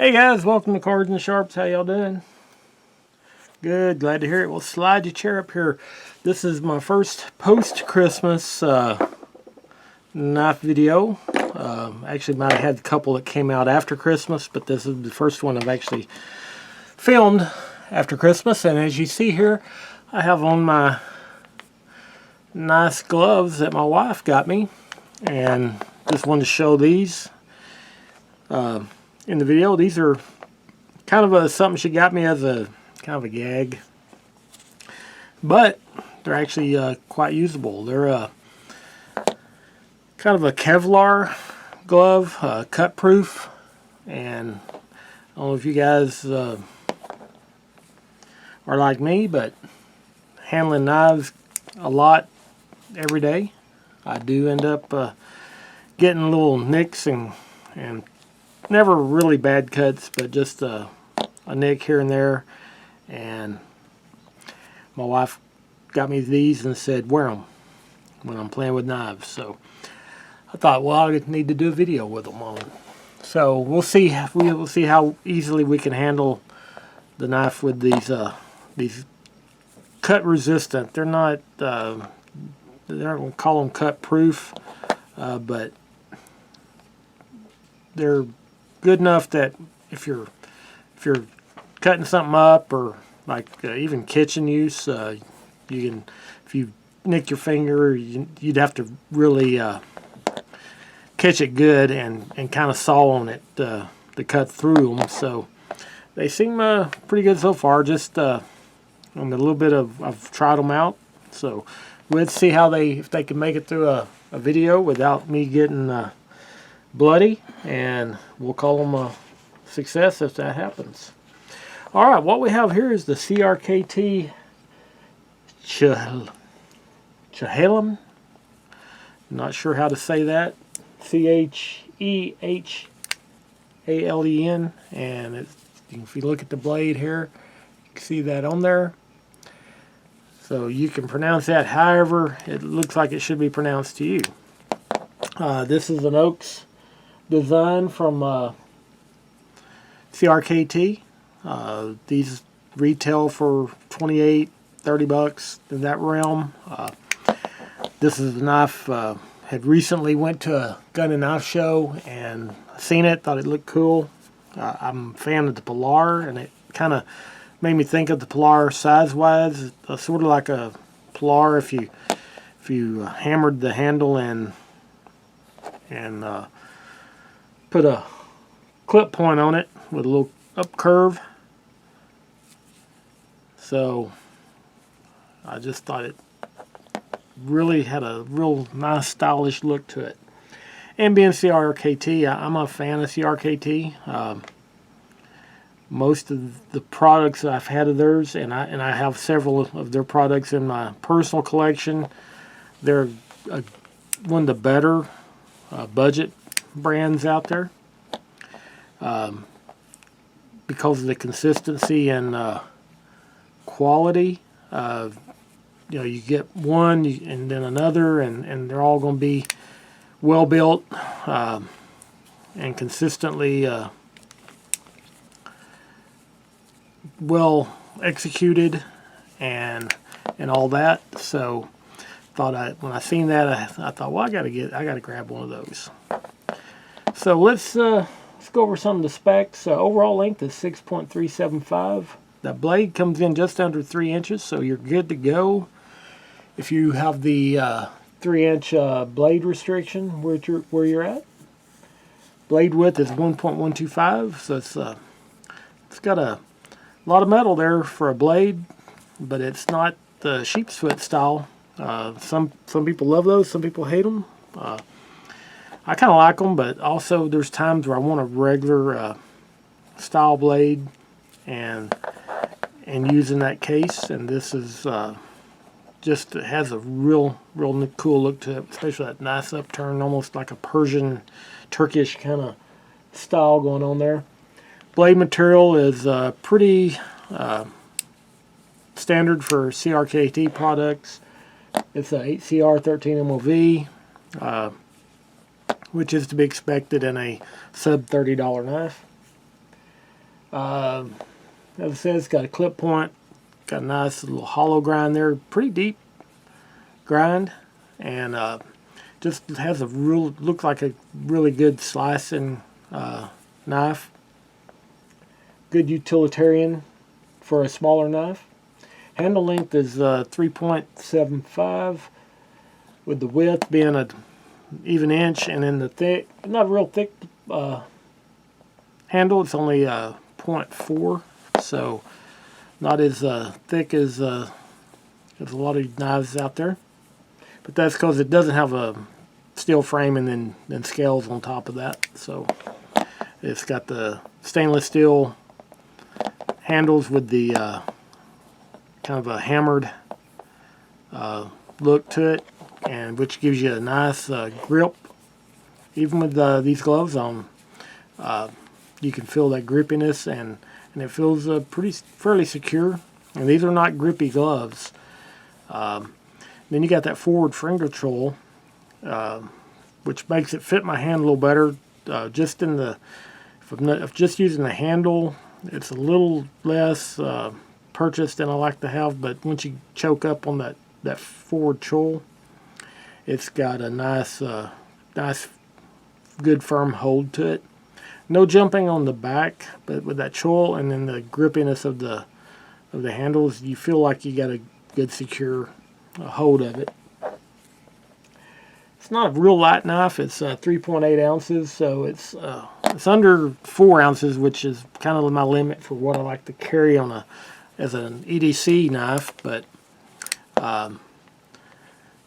Hey guys, welcome to Cards and Sharps. How y'all doing? Good, glad to hear it. Well, slide your chair up here. This is my first post-Christmas knife video. Actually, might have had a couple that came out after Christmas, but this is the first one I've actually filmed after Christmas. And as you see here, I have on my nice gloves that my wife got me, and just wanted to show these in the video. These are kind of something she got me as a kind of a gag, but they're actually quite usable. They're kind of a Kevlar glove, cut proof, and I don't know if you guys are like me, but handling knives a lot every day, I do end up getting little nicks and never really bad cuts, but just a nick here and there. And my wife got me these and said wear them when I'm playing with knives. So I thought, well, I need to do a video with them on. So we'll see how easily we can handle the knife with these cut resistant. They're not they're not going to call them cut proof, but they're good enough that if you're cutting something up, or like even kitchen use, you can, if you nick your finger, you'd have to really catch it good and kind of saw on it to cut through them. So they seem pretty good so far. Just on a little bit I've tried them out, so let's see how if they can make it through a video without me getting bloody, and we'll call them a success if that happens. Alright, what we have here is the CRKT CHEHALEM. Not sure how to say that. CHEHALEN, and if you look at the blade here, you can see that on there. So you can pronounce that however it looks like it should be pronounced to you. This is an Oaks design from CRKT. These retail for $28-30 in that realm. This is a knife had recently went to a gun and knife show and seen it, thought it looked cool. I'm a fan of the Pilar, and it kind of made me think of the Pilar size-wise. Sort of like a Pilar if you hammered the handle and put a clip point on it with a little up curve. So I just thought it really had a real nice stylish look to it. And being CRKT, I'm a fan of CRKT. Most of the products I've had of theirs, and I have several of their products in my personal collection. They're one of the better budget brands out there, because of the consistency and quality. You get one and then another, and they're all going to be well built and consistently well executed and all that. So when I seen that, I thought, well, I gotta grab one of those. So let's go over some of the specs. Overall length is 6.375. That blade comes in just under 3 inches, so you're good to go. If you have the 3-inch blade restriction where you're at. Blade width is 1.125, so it's got a lot of metal there for a blade, but it's not the sheep's foot style. Some people love those, some people hate them. I kind of like them, but also there's times where I want a regular style blade and using that case, and this is just, it has a real cool look to it, especially that nice upturn, almost like a Persian Turkish kind of style going on there. Blade material is pretty standard for CRKT products. It's a 8CR 13 MOV, which is to be expected in a sub $30 knife. As I said, it's got a clip point, got a nice little hollow grind there, pretty deep grind, and just has a real, looks like a really good slicing knife. Good utilitarian for a smaller knife. Handle length is 3.75, with the width being an even inch, and then the thick, not real thick handle, it's only 0.4, so not as thick as a lot of knives out there. But that's because it doesn't have a steel frame and then scales on top of that. So it's got the stainless steel handles with the kind of a hammered look to it, and which gives you a nice grip. Even with these gloves on, you can feel that grippiness, and it feels fairly secure. And these are not grippy gloves. Then you got that forward finger control, which makes it fit my hand a little better. Just in the, if just using the handle, it's a little less purchase than I like to have. But once you choke up on that forward choil, it's got a nice, good firm hold to it. No jumping on the back, but with that choil and then the grippiness of the handles, you feel like you got a good secure hold of it. It's not a real light knife. It's 3.8 ounces, so it's under 4 ounces, which is kind of my limit for what I like to carry on as an EDC knife. But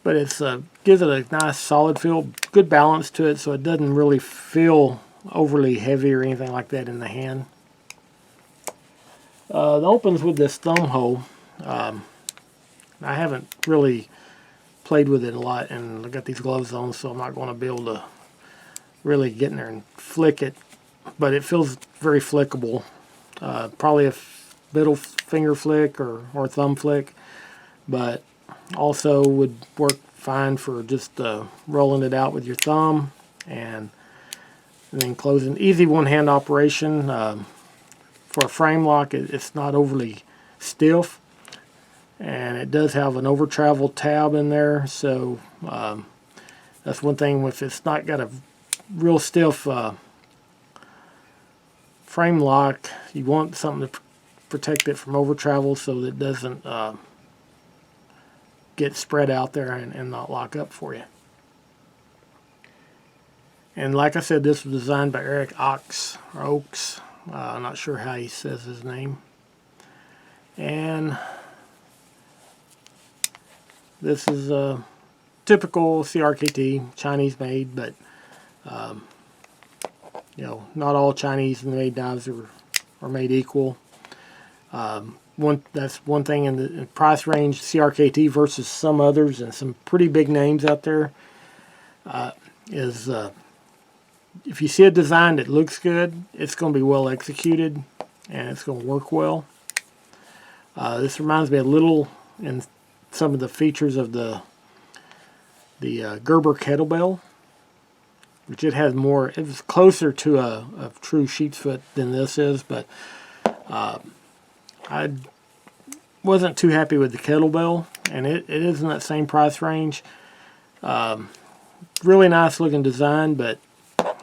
it's gives it a nice solid feel, good balance to it, so it doesn't really feel overly heavy or anything like that in the hand. It opens with this thumb hole. I haven't really played with it a lot, and I got these gloves on, so I'm not going to be able to really get in there and flick it, but it feels very flickable. Probably a middle finger flick or thumb flick, but also would work fine for just rolling it out with your thumb and then closing. Easy one-hand operation. For a frame lock, it's not overly stiff, and it does have an over travel tab in there, so that's one thing. If it's not got a real stiff frame lock, you want something to protect it from over travel so that it doesn't get spread out there and not lock up for you. And like I said, this was designed by Eric Oaks. I'm not sure how he says his name. And this is a typical CRKT, Chinese made, but you know, not all Chinese made knives are made equal. That's one thing in the price range, CRKT versus some others and some pretty big names out there, is if you see a design that looks good, it's going to be well executed and it's going to work well. This reminds me a little in some of the features of the Gerber kettlebell, which it has more. It was closer to a true sheep's foot than this is, but I wasn't too happy with the kettlebell, and it is in that same price range. Really nice looking design, but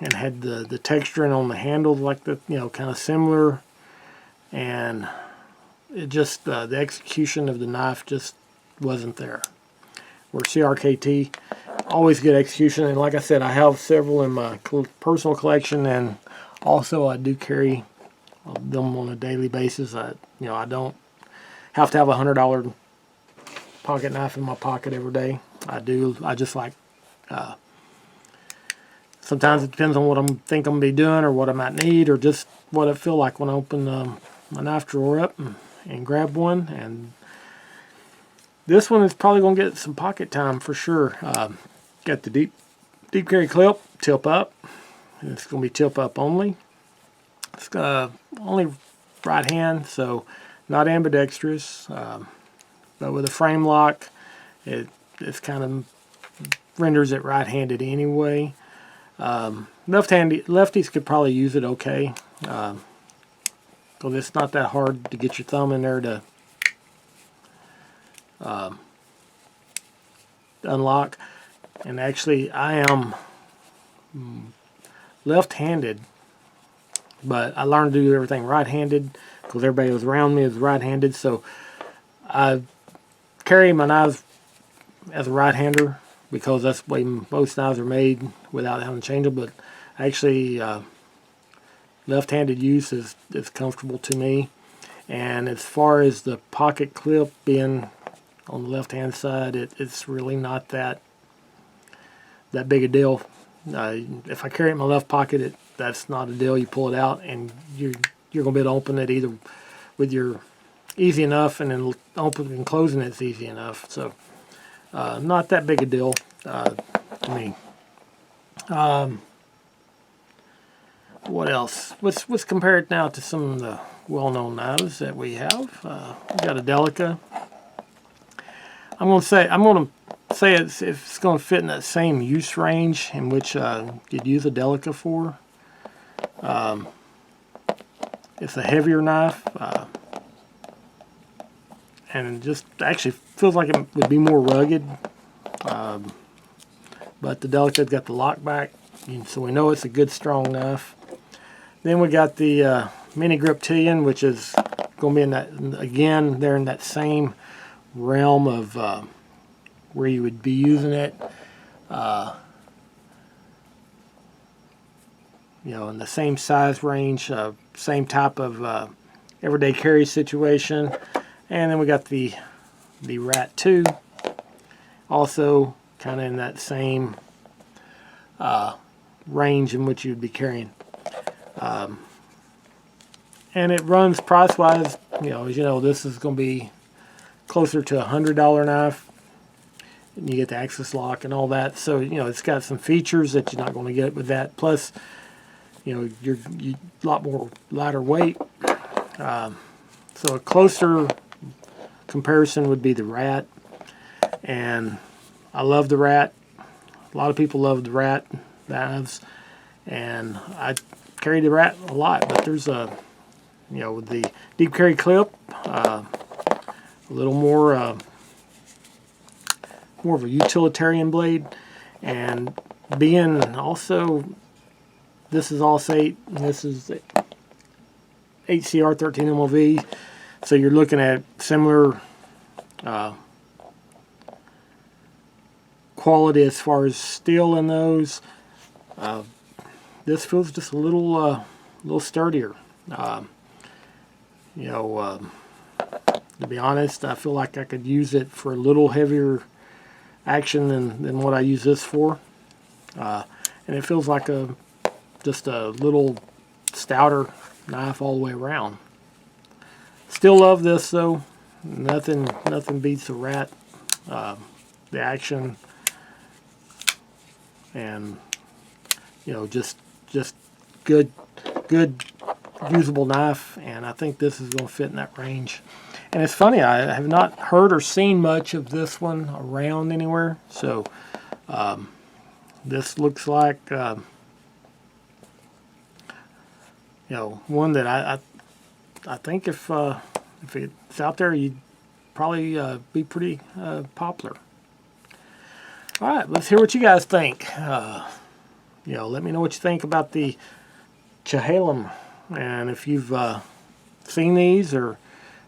and had the texturing on the handles like the, you know, kind of similar, and it just the execution of the knife just wasn't there. Where CRKT, always good execution, and like I said, I have several in my personal collection, and also I do carry them on a daily basis. I don't have to have a $100 pocket knife in my pocket every day. I just like. Sometimes it depends on what I'm gonna be doing, or what I might need, or just what I feel like when I open my knife drawer up and grab one. And this one is probably gonna get some pocket time for sure. Got the deep carry clip, tip up. And it's gonna be tip up only. It's only right hand, so not ambidextrous. But with a frame lock, it's kind of renders it right-handed anyway. Lefties could probably use it okay. because it's not that hard to get your thumb in there to unlock. And actually, I am left-handed, but I learned to do everything right-handed because everybody was around me was right-handed. So I carry my knives as a right-hander because that's the way most knives are made without having to change them. But actually, left-handed use is comfortable to me. And as far as the pocket clip being on the left-hand side, it's really not that big a deal. If I carry it in my left pocket, that's not a deal. You pull it out, and you're gonna be able to open it either with your easy enough, and then opening and closing it's easy enough. So not that big a deal to me. What else? Let's compare it now to some of the well-known knives that we have. We've got a Delica. I'm gonna say it's going to fit in that same use range in which you'd use a Delica for. It's a heavier knife, and it just actually feels like it would be more rugged. But the Delica's got the lock back, so we know it's a good strong knife. Then we got the Mini Grip Tillion, which is going to be in that, again, they're in that same realm of where you would be using it, you know, in the same size range, same type of everyday carry situation. And then we got the Rat 2, also kind of in that same range in which you'd be carrying. And it runs price-wise, you know, as you know, this is going to be closer to $100 knife. And you get the access lock and all that. So, you know, it's got some features that you're not going to get with that. Plus, you know, you're a lot more lighter weight. So a closer comparison would be the Rat. And I love the Rat. A lot of people love the Rat knives. And I carry the Rat a lot. But there's a, you know, with the deep carry clip, a little more of a utilitarian blade, and being also, this is AUS-8, this is HCR 13 MOV, so you're looking at similar quality as far as steel in those. This feels just a little sturdier. You know, to be honest, I feel like I could use it for a little heavier action than what I use this for. And it feels like just a little stouter knife all the way around. Still love this though. Nothing beats the Rat. The action and, you know, just good usable knife, and I think this is going to fit in that range. And it's funny, I have not heard or seen much of this one around anywhere, so this looks like you know, one that I think if it's out there, you'd probably be pretty popular. All right, let's hear what you guys think. You know, let me know what you think about the CHEHALEM, and if you've seen these or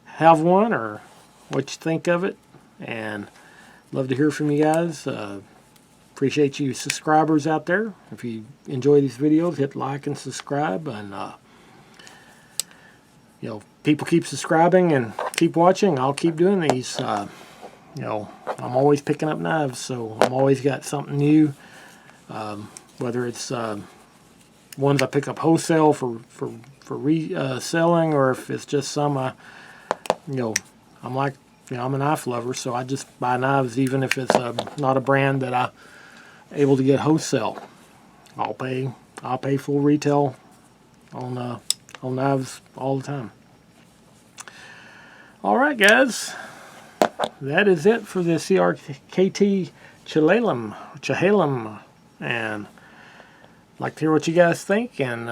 have one, or what you think of it. And love to hear from you guys. Appreciate you subscribers out there. If you enjoy these videos, hit like and subscribe, and you know, people keep subscribing and keep watching, I'll keep doing these. You know, I'm always picking up knives, so I'm always got something new. Whether it's ones I pick up wholesale for reselling, or if it's just some you know, I'm like, you know, I'm a knife lover, so I just buy knives even if it's not a brand that I'm able to get wholesale. I'll pay full retail on knives all the time. All right, guys, that is it for the CRKT CHEHALEM, and I'd like to hear what you guys think, and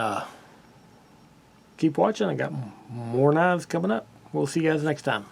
keep watching. I got more knives coming up. We'll see you guys next time.